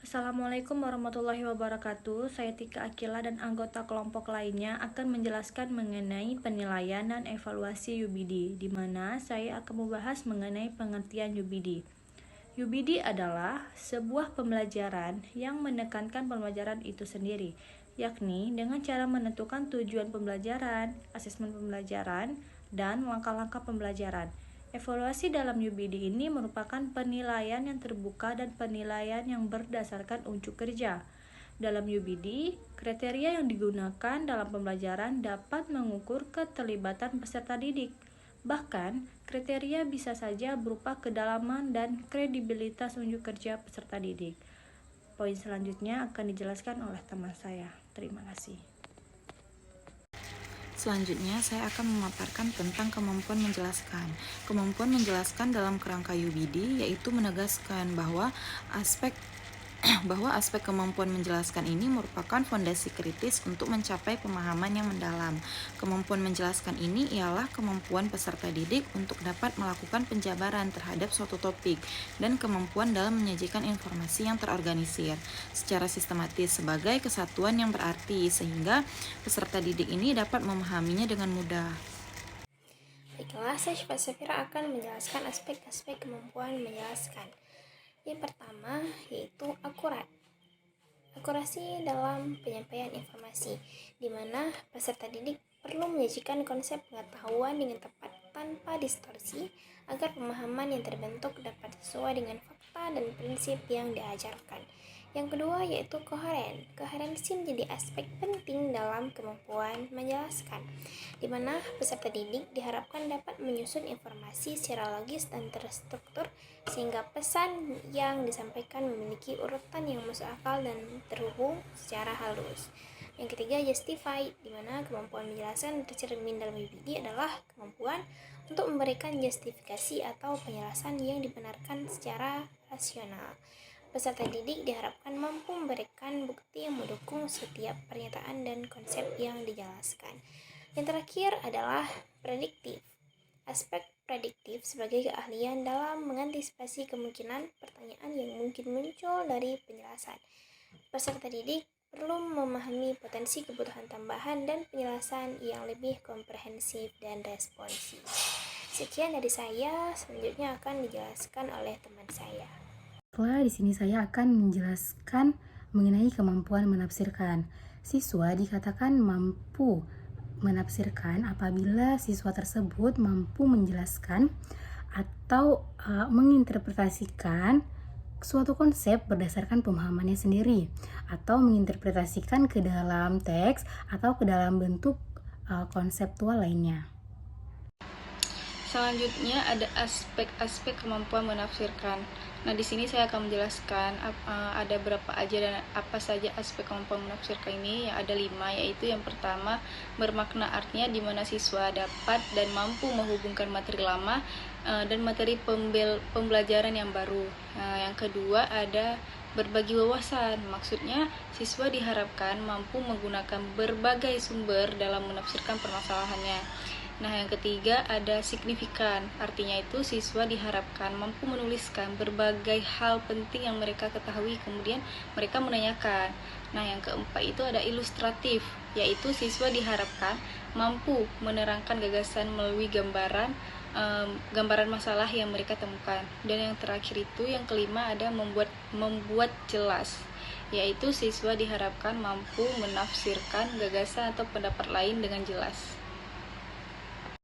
Assalamualaikum warahmatullahi wabarakatuh. Saya Tika Akila dan anggota kelompok lainnya akan menjelaskan mengenai penilaian dan evaluasi UBD, di mana saya akan membahas mengenai pengertian UBD. UBD adalah sebuah pembelajaran yang menekankan pembelajaran itu sendiri, yakni dengan cara menentukan tujuan pembelajaran, asesmen pembelajaran, dan langkah-langkah pembelajaran. Evaluasi dalam UBD ini merupakan penilaian yang terbuka dan penilaian yang berdasarkan unjuk kerja. Dalam UBD, kriteria yang digunakan dalam pembelajaran dapat mengukur keterlibatan peserta didik. Bahkan, kriteria bisa saja berupa kedalaman dan kredibilitas unjuk kerja peserta didik. Poin selanjutnya akan dijelaskan oleh teman saya. Terima kasih. Selanjutnya, saya akan memaparkan tentang kemampuan menjelaskan. Kemampuan menjelaskan dalam kerangka UBD yaitu menegaskan bahwa aspek kemampuan menjelaskan ini merupakan fondasi kritis untuk mencapai pemahaman yang mendalam. Kemampuan menjelaskan ini ialah kemampuan peserta didik untuk dapat melakukan penjabaran terhadap suatu topik dan kemampuan dalam menyajikan informasi yang terorganisir secara sistematis sebagai kesatuan yang berarti sehingga peserta didik ini dapat memahaminya dengan mudah. Baiklah, saya Syifa Safira akan menjelaskan aspek-aspek kemampuan menjelaskan. Yang pertama yaitu akurat. Akurasi dalam penyampaian informasi, di mana peserta didik perlu menyajikan konsep pengetahuan dengan tepat tanpa distorsi agar pemahaman yang terbentuk dapat sesuai dengan fakta dan prinsip yang diajarkan. Yang kedua yaitu koheren. Koherensi menjadi aspek penting dalam kemampuan menjelaskan, di mana peserta didik diharapkan dapat menyusun informasi secara logis dan terstruktur sehingga pesan yang disampaikan memiliki urutan yang masuk akal dan terhubung secara halus. Yang ketiga, justify, di mana kemampuan menjelaskan tercermin dalam UBD adalah kemampuan untuk memberikan justifikasi atau penjelasan yang dibenarkan secara rasional. Peserta didik diharapkan mampu memberikan bukti yang mendukung setiap pernyataan dan konsep yang dijelaskan. Yang terakhir adalah prediktif. Aspek prediktif sebagai keahlian dalam mengantisipasi kemungkinan pertanyaan yang mungkin muncul dari penjelasan. Peserta didik perlu memahami potensi kebutuhan tambahan dan penjelasan yang lebih komprehensif dan responsif. Sekian dari saya, selanjutnya akan dijelaskan oleh teman saya. Di sini saya akan menjelaskan mengenai kemampuan menafsirkan. Siswa dikatakan mampu menafsirkan apabila siswa tersebut mampu menjelaskan atau menginterpretasikan suatu konsep berdasarkan pemahamannya sendiri, atau menginterpretasikan ke dalam teks atau ke dalam bentuk konseptual lainnya. Selanjutnya ada aspek-aspek kemampuan menafsirkan. Nah, di sini saya akan menjelaskan ada berapa aja dan apa saja aspek kemampuan menafsirkan ini. Ada 5, yaitu yang pertama bermakna, artinya di mana siswa dapat dan mampu menghubungkan materi lama dan materi pembelajaran yang baru. Yang kedua ada berbagi wawasan, maksudnya siswa diharapkan mampu menggunakan berbagai sumber dalam menafsirkan permasalahannya. Nah, yang ketiga ada signifikan, artinya itu siswa diharapkan mampu menuliskan berbagai hal penting yang mereka ketahui, kemudian mereka menanyakan. Nah, yang keempat itu ada ilustratif, yaitu siswa diharapkan mampu menerangkan gagasan melalui gambaran masalah yang mereka temukan. Dan yang terakhir itu, yang kelima ada membuat jelas, yaitu siswa diharapkan mampu menafsirkan gagasan atau pendapat lain dengan jelas.